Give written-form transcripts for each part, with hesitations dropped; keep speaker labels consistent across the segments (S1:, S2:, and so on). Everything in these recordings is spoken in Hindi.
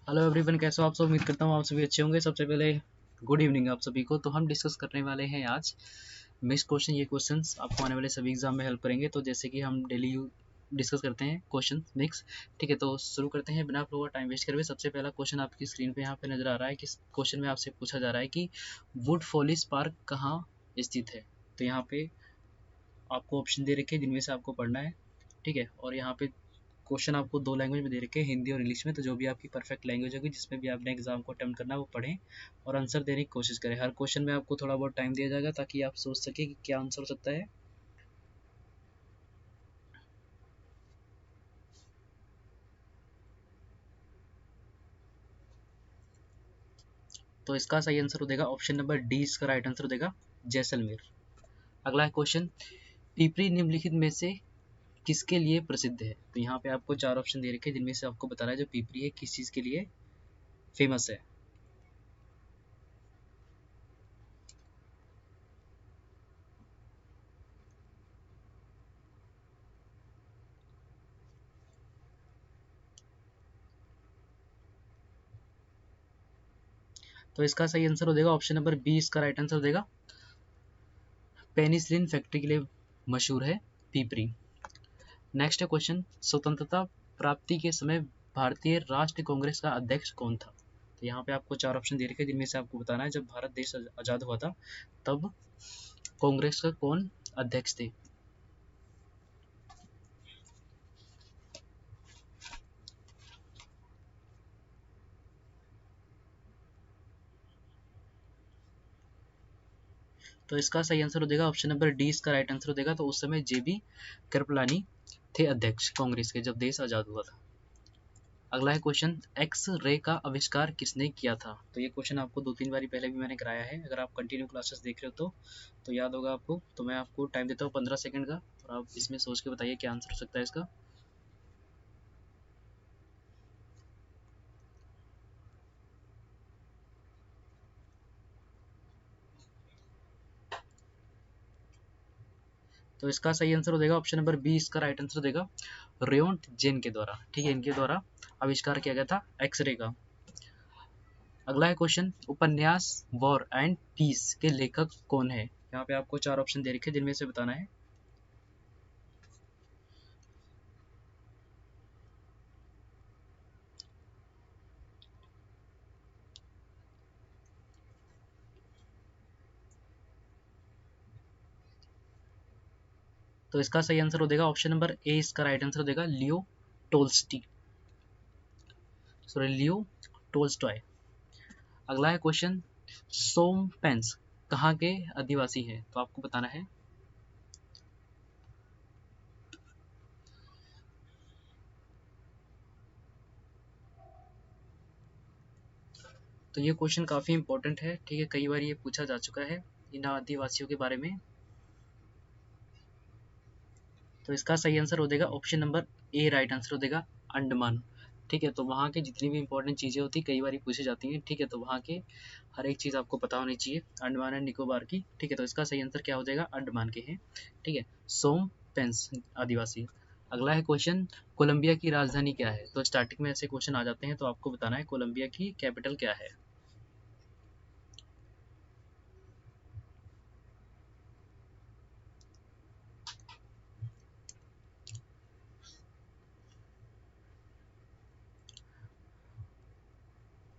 S1: हेलो एवरीवन, कैसे हो आप सब। उम्मीद करता हूँ आप सभी अच्छे होंगे। सबसे पहले गुड इवनिंग आप सभी को। तो हम डिस्कस करने वाले हैं आज मिक्स क्वेश्चन। ये क्वेश्चंस आपको आने वाले सभी एग्जाम में हेल्प करेंगे। तो जैसे कि हम डेली डिस्कस करते हैं क्वेश्चन मिक्स, ठीक है। तो शुरू करते हैं बिना आप लोगों का टाइम वेस्ट करे। सबसे पहला क्वेश्चन आपकी स्क्रीन पे यहाँ पे नजर आ रहा है कि क्वेश्चन में आपसे पूछा जा रहा है कि वुड फॉलिस पार्क कहाँ स्थित है। तो यहाँ पे आपको ऑप्शन दे रखे हैं जिनमें से आपको पढ़ना है, ठीक है। और यहाँ पे क्वेश्चन आपको दो लैंग्वेज में दे रखे हैं, हिंदी और इंग्लिश में। तो जो भी आपकी परफेक्ट लैंग्वेज होगी जिसमें भी आपने एग्जाम को अटेम्प्ट करना है वो पढ़ें और आंसर देने की कोशिश करें। हर क्वेश्चन में आपको थोड़ा बहुत टाइम दिया जाएगा ताकि आप सोच सके कि क्या आंसर हो सकता है। तो इसका सही आंसर हो देगा ऑप्शन नंबर डी। इसका राइट आंसर हो देगा जैसलमेर। अगला है क्वेश्चन, पिपरी निम्नलिखित में से किसके लिए प्रसिद्ध है। तो यहाँ पे आपको चार ऑप्शन दे रखे हैं जिनमें से आपको बताना है जो पिपरी है किस चीज के लिए फेमस है। तो इसका सही आंसर हो देगा ऑप्शन नंबर बी। इसका राइट आंसर हो देगा पेनिसिलिन फैक्ट्री के लिए मशहूर है पिपरी। नेक्स्ट है क्वेश्चन, स्वतंत्रता प्राप्ति के समय भारतीय राष्ट्रीय कांग्रेस का अध्यक्ष कौन था। तो यहाँ पे आपको चार ऑप्शन दे रखे हैं जिनमें से आपको बताना है जब भारत देश आजाद हुआ था तब कांग्रेस का कौन अध्यक्ष थे। तो इसका सही आंसर हो जाएगा ऑप्शन नंबर डी। इसका राइट आंसर हो जाएगा। तो उस समय जेबी कृपलानी थे अध्यक्ष कांग्रेस के जब देश आजाद हुआ था। अगला है क्वेश्चन, एक्स रे का आविष्कार किसने किया था। तो ये क्वेश्चन आपको दो तीन बारी पहले भी मैंने कराया है। अगर आप कंटिन्यू क्लासेस देख रहे हो तो याद होगा आपको। तो मैं आपको टाइम देता हूँ 15 सेकंड का और आप इसमें सोच के बताइए क्या आंसर हो सकता है इसका। तो इसका सही आंसर हो जाएगा ऑप्शन नंबर बी। इसका राइट आंसर हो जाएगा रेयोन जेन के द्वारा, ठीक है। इनके द्वारा आविष्कार किया गया था एक्सरे का। अगला है क्वेश्चन, उपन्यास वॉर एंड पीस के लेखक कौन है। यहाँ पे आपको चार ऑप्शन दे रखे हैं जिनमें से बताना है। तो इसका सही आंसर हो जाएगा ऑप्शन नंबर ए। इसका राइट आंसर हो जाएगा लियो टोल्स्टी, सॉरी लियो टोल्स्टॉय। अगला है क्वेश्चन, सोम पेंस कहाँ के आदिवासी है। तो आपको बताना है। तो ये क्वेश्चन काफी इंपॉर्टेंट है, ठीक है। कई बार ये पूछा जा चुका है इन आदिवासियों के बारे में। तो इसका सही आंसर हो जाएगा option number A. Right answer हो जाएगा अंडमान, ठीक है। तो वहाँ की जितनी भी इंपॉर्टेंट चीज़ें होती है कई बार पूछी जाती हैं, ठीक है। तो वहाँ के हर एक चीज़ आपको पता होनी चाहिए अंडमान एंड निकोबार की, ठीक है। तो इसका सही आंसर क्या हो जाएगा, अंडमान के हैं, ठीक है। सोम पेंस आदिवासी। अगला है क्वेश्चन, कोलंबिया की राजधानी क्या है। तो स्टार्टिंग में ऐसे क्वेश्चन आ जाते हैं तो आपको बताना है कोलंबिया की कैपिटल क्या है।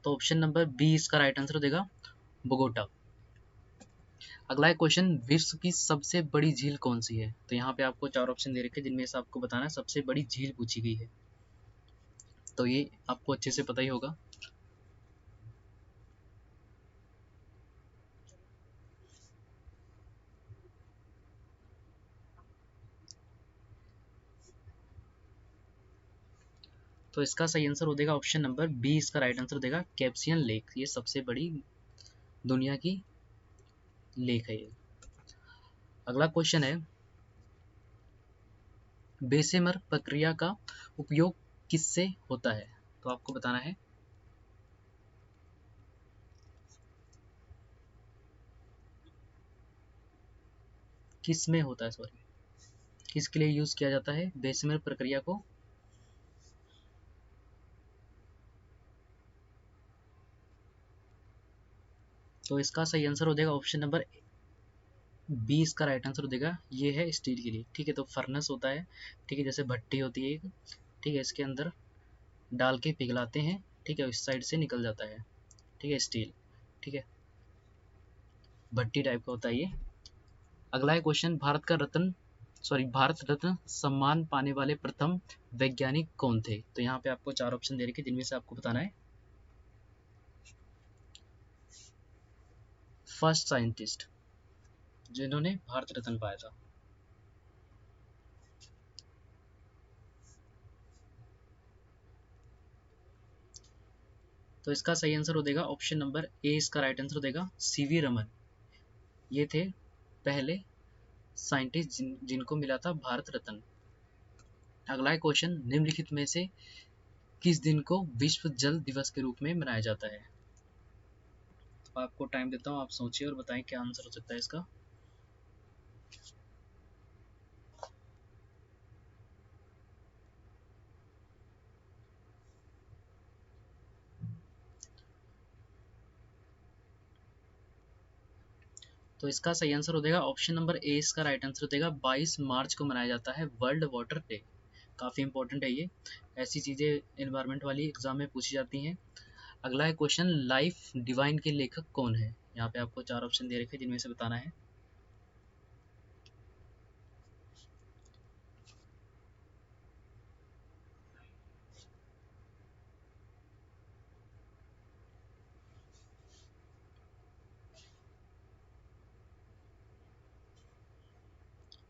S1: तो ऑप्शन नंबर बी इसका राइट आंसर हो जाएगा बोगोटा। अगला है क्वेश्चन, विश्व की सबसे बड़ी झील कौन सी है। तो यहाँ पे आपको चार ऑप्शन दे रखे हैं जिनमें से आपको बताना है सबसे बड़ी झील पूछी गई है। तो ये आपको अच्छे से पता ही होगा। तो इसका सही आंसर हो जाएगा ऑप्शन नंबर बी। इसका राइट आंसर हो जाएगा कैप्सियन लेक। ये सबसे बड़ी दुनिया की लेक है ये। अगला क्वेश्चन है, बेसेमर प्रक्रिया का उपयोग किससे होता है। तो आपको बताना है। किस में होता है, सॉरी, किसके लिए यूज किया जाता है बेसेमर प्रक्रिया को। तो इसका सही आंसर हो जाएगा ऑप्शन नंबर बी, इसका राइट आंसर हो जाएगा। ये है स्टील के लिए, ठीक है। तो फर्नेस होता है, ठीक है, जैसे भट्टी होती है एक, ठीक है, इसके अंदर डाल के पिघलाते हैं, ठीक है, इस साइड से निकल जाता है, ठीक है, स्टील, ठीक है, भट्टी टाइप का होता है ये। अगला है क्वेश्चन, भारत रत्न सम्मान पाने वाले प्रथम वैज्ञानिक कौन थे? तो यहाँ पे आपको 4 ऑप्शन दे रखे, जिनमें से आपको बताना है फर्स्ट साइंटिस्ट जिन्होंने भारत रत्न पाया था। तो इसका सही आंसर हो जाएगा ऑप्शन नंबर ए, इसका राइट आंसर हो जाएगा सीवी रमन। ये थे पहले साइंटिस्ट जिनको मिला था भारत रत्न। अगला है क्वेश्चन, निम्नलिखित में से किस दिन को विश्व जल दिवस के रूप में मनाया जाता है? तो आपको टाइम देता हूँ, आप सोचिए और बताएं क्या आंसर हो सकता है इसका। तो इसका सही आंसर हो जाएगा ऑप्शन नंबर ए, इसका राइट आंसर हो जाएगा 22 मार्च को मनाया जाता है वर्ल्ड वाटर डे। काफ़ी इंपॉर्टेंट है ये, ऐसी चीज़ें एनवायरनमेंट वाली एग्जाम में पूछी जाती हैं। अगला है क्वेश्चन, लाइफ डिवाइन के लेखक कौन है? यहाँ पे आपको 4 ऑप्शन दे रखे, जिनमें से बताना है।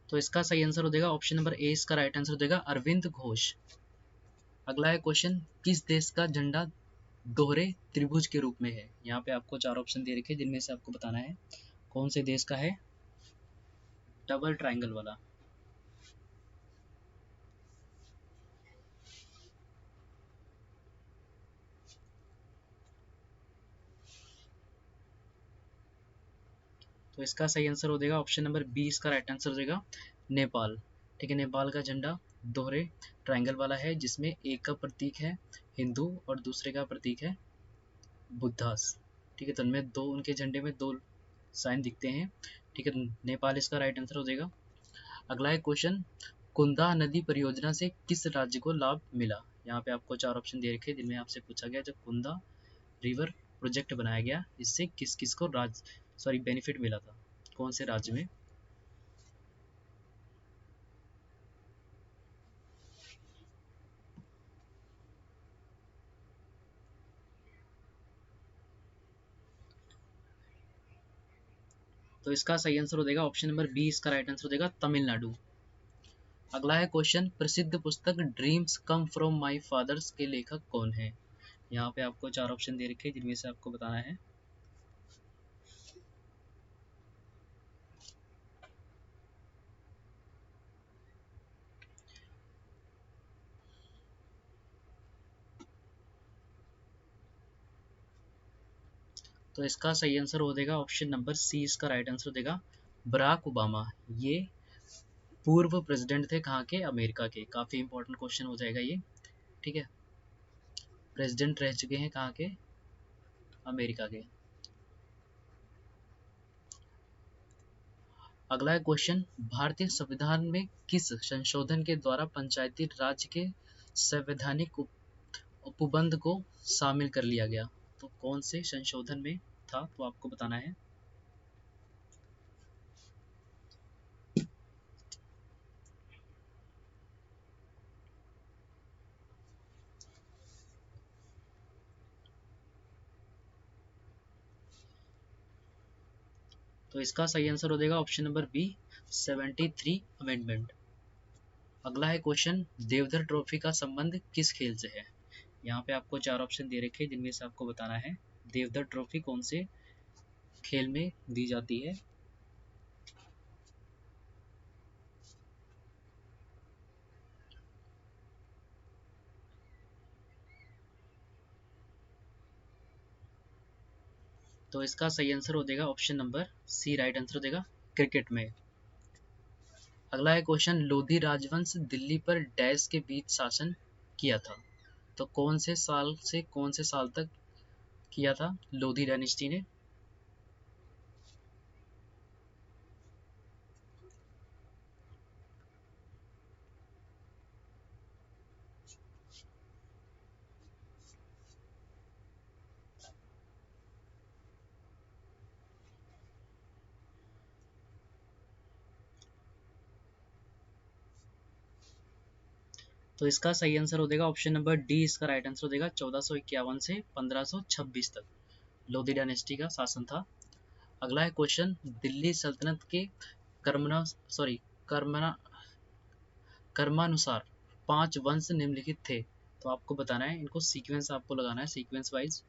S1: तो इसका सही आंसर हो जाएगा ऑप्शन नंबर ए, इसका राइट आंसर हो जाएगा अरविंद घोष। अगला है क्वेश्चन, किस देश का झंडा दोहरे त्रिभुज के रूप में है? यहाँ पे आपको 4 ऑप्शन दे रखे, जिनमें से आपको बताना है कौन से देश का है डबल ट्रायंगल वाला। तो इसका सही आंसर हो जाएगा ऑप्शन नंबर बी, इसका राइट आंसर हो जाएगा नेपाल। ठीक है, नेपाल का झंडा दोहरे ट्रायंगल वाला है, जिसमें एक का प्रतीक है हिंदू और दूसरे का प्रतीक है बुद्धास। ठीक है, तो उनमें दो, उनके झंडे में दो साइन दिखते हैं। ठीक है, तो नेपाल इसका राइट आंसर हो जाएगा। अगला है क्वेश्चन, कुंदा नदी परियोजना से किस राज्य को लाभ मिला? यहाँ पे आपको 4 ऑप्शन दे रखे, जिनमें आपसे पूछा गया जब कुंदा रिवर प्रोजेक्ट बनाया गया, इससे किस किस को बेनिफिट मिला था, कौन से राज्य में? तो इसका सही आंसर हो जाएगा ऑप्शन नंबर बी, इसका राइट आंसर हो जाएगा तमिलनाडु। अगला है क्वेश्चन, प्रसिद्ध पुस्तक dreams come from my father's के लेखक कौन है? यहाँ पे आपको 4 ऑप्शन दे रखे, जिनमें से आपको बताना है। तो इसका सही आंसर हो जाएगा ऑप्शन नंबर सी, इसका राइट आंसर हो जाएगा बराक ओबामा। ये पूर्व प्रेसिडेंट थे कहाँ के? अमेरिका के। काफ़ी इंपॉर्टेंट क्वेश्चन हो जाएगा ये। ठीक है, प्रेसिडेंट रह चुके हैं कहाँ के? अमेरिका के। अगला है क्वेश्चन, भारतीय संविधान में किस संशोधन के द्वारा पंचायती राज के संवैधानिक उपबंध को शामिल कर लिया गया? तो कौन से संशोधन में था, तो आपको बताना है। तो इसका सही आंसर हो जाएगा ऑप्शन नंबर बी, 73 अमेंडमेंट। अगला है क्वेश्चन, देवधर ट्रॉफी का संबंध किस खेल से है? यहाँ पे आपको 4 ऑप्शन दे रखे, जिनमें से आपको बताना है देवधर ट्रॉफी कौन से खेल में दी जाती है। तो इसका सही आंसर हो जाएगा option number C, right answer हो जाएगा क्रिकेट में। अगला है क्वेश्चन, लोधी राजवंश दिल्ली पर डैश के बीच शासन किया था? तो कौन से साल से कौन से साल तक किया था लोधी डायनेस्टी ने? तो इसका सही आंसर हो जाएगा ऑप्शन नंबर डी, इसका राइट आंसर हो जाएगा 1451 से 1526 तक लोधी डायनेस्टी का शासन था। अगला है क्वेश्चन, दिल्ली सल्तनत के कर्मना सॉरी कर्मना कर्मानुसार 5 वंश निम्नलिखित थे। तो आपको बताना है, इनको सीक्वेंस आपको लगाना है, सीक्वेंस वाइज।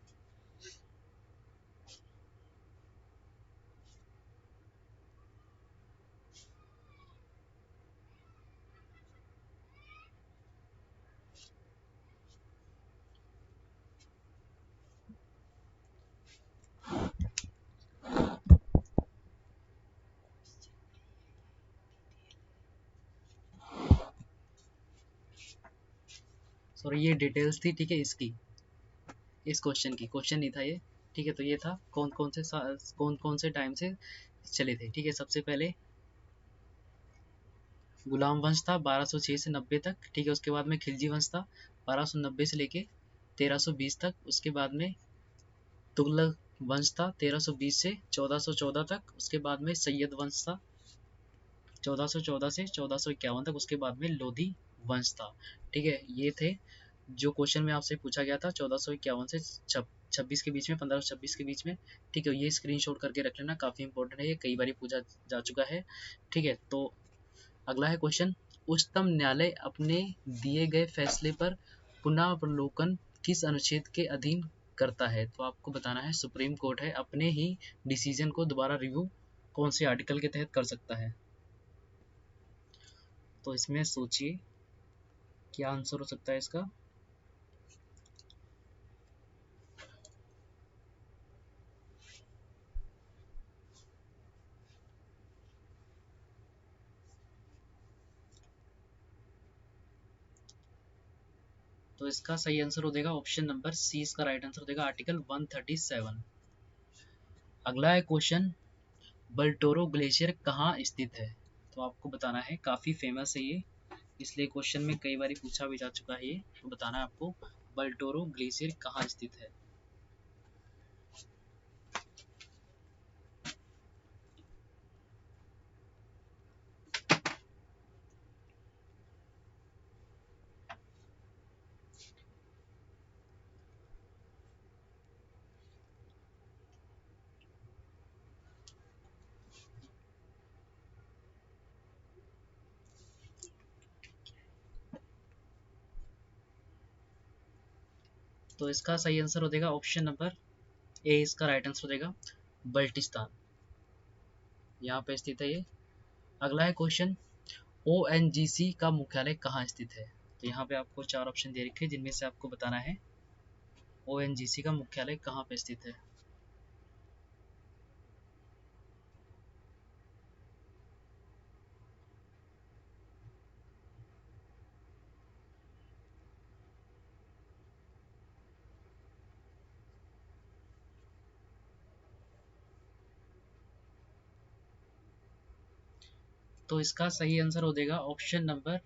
S1: सॉरी ये डिटेल्स थी, ठीक है, इसकी, इस क्वेश्चन की, क्वेश्चन नहीं था ये, ठीक है। तो ये था कौन कौन से टाइम से चले थे, ठीक है। सबसे पहले गुलाम वंश था 1206 से 90 तक, ठीक है। उसके बाद में खिलजी वंश था 1290 से लेके 1320 तक। उसके बाद में तुगलक वंश था 1320 से 1414 तक। उसके बाद में सैयद वंश था 1414 से 1451 तक। उसके बाद में लोधी वंश था, ठीक है। ये थे जो क्वेश्चन में आपसे पूछा गया था 1451 से 26 के बीच में, 1526 के बीच में, ठीक है। ये स्क्रीनशॉट करके रख लेना, काफ़ी इंपॉर्टेंट है, ये कई बार पूछा जा चुका है, ठीक है। तो अगला है क्वेश्चन, उच्चतम न्यायालय अपने दिए गए फैसले पर पुनरावलोकन किस अनुच्छेद के अधीन करता है। तो आपको बताना है, सुप्रीम कोर्ट है, अपने ही डिसीजन को दोबारा रिव्यू कौन से आर्टिकल के तहत कर सकता है। तो इसमें सोचिए क्या आंसर हो सकता है इसका। तो इसका सही आंसर हो जाएगा ऑप्शन नंबर सी, इसका राइट आंसर हो जाएगा आर्टिकल 137। अगला है क्वेश्चन, बल्टोरो ग्लेशियर कहाँ स्थित है। तो आपको बताना है, काफ़ी फेमस है ये, इसलिए क्वेश्चन में कई बार पूछा भी जा चुका है ये। तो बताना है आपको, बल्टोरो ग्लेशियर कहाँ स्थित है। तो इसका सही आंसर हो जाएगा ऑप्शन नंबर ए, इसका राइट आंसर हो जाएगा बल्टिस्तान, यहाँ पे स्थित है ये। अगला है क्वेश्चन, ONGC का मुख्यालय कहाँ स्थित है। तो यहाँ पे आपको 4 ऑप्शन दे रखे हैं, जिनमें से आपको बताना है ONGC का मुख्यालय कहाँ पे स्थित है। तो इसका सही आंसर हो जाएगा ऑप्शन नंबर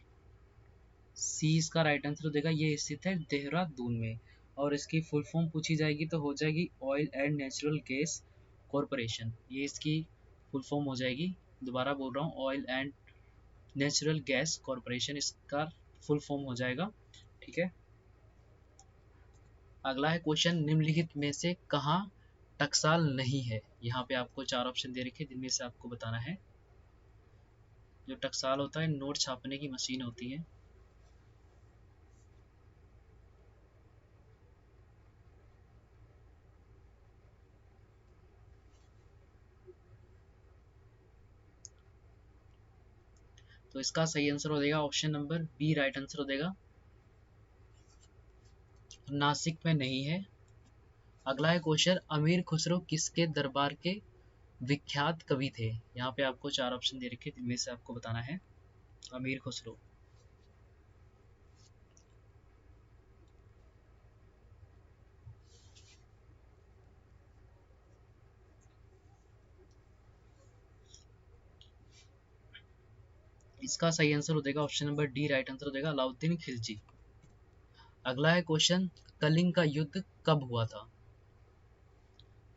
S1: सी, इसका राइट आंसर हो जाएगा, ये स्थित है देहरादून में। और इसकी फुल फॉर्म पूछी जाएगी तो हो जाएगी oil and natural gas corporation, ये इसकी फुल फॉर्म हो जाएगी। दोबारा बोल रहा हूँ, oil and natural gas corporation इसका फुल फॉर्म हो जाएगा, ठीक है। अगला है क्वेश्चन, निम्नलिखित में से कहाँ टकसाल नहीं है। यहाँ पे आपको 4 ऑप्शन दे रखे, जिनमें से आपको बताना है। जो टकसाल होता है, नोट छापने की मशीन होती है। तो इसका सही आंसर हो जाएगा option number B, right answer हो जाएगा, नासिक में नहीं है। अगला है क्वेश्चन, अमीर खुसरो किसके दरबार के विख्यात कवि थे। यहाँ पे आपको 4 ऑप्शन दे रखे, जिनमें से आपको बताना है अमीर खुसरो। इसका सही आंसर हो जाएगा option number D, right answer हो जाएगा अलाउद्दीन खिलजी। अगला है क्वेश्चन, कलिंग का युद्ध कब हुआ था।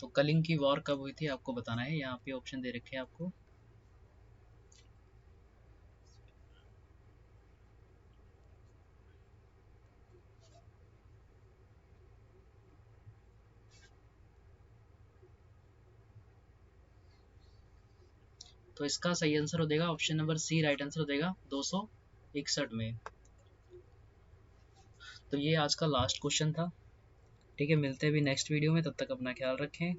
S1: तो कलिंग की वॉर कब हुई थी आपको बताना है। यहाँ पे ऑप्शन दे रखे हैं आपको। तो इसका सही आंसर हो जाएगा option number C, right answer हो जाएगा 261 में। तो ये आज का लास्ट क्वेश्चन था। ठीक है, मिलते हैं भी नेक्स्ट वीडियो में, तब तक अपना ख्याल रखें।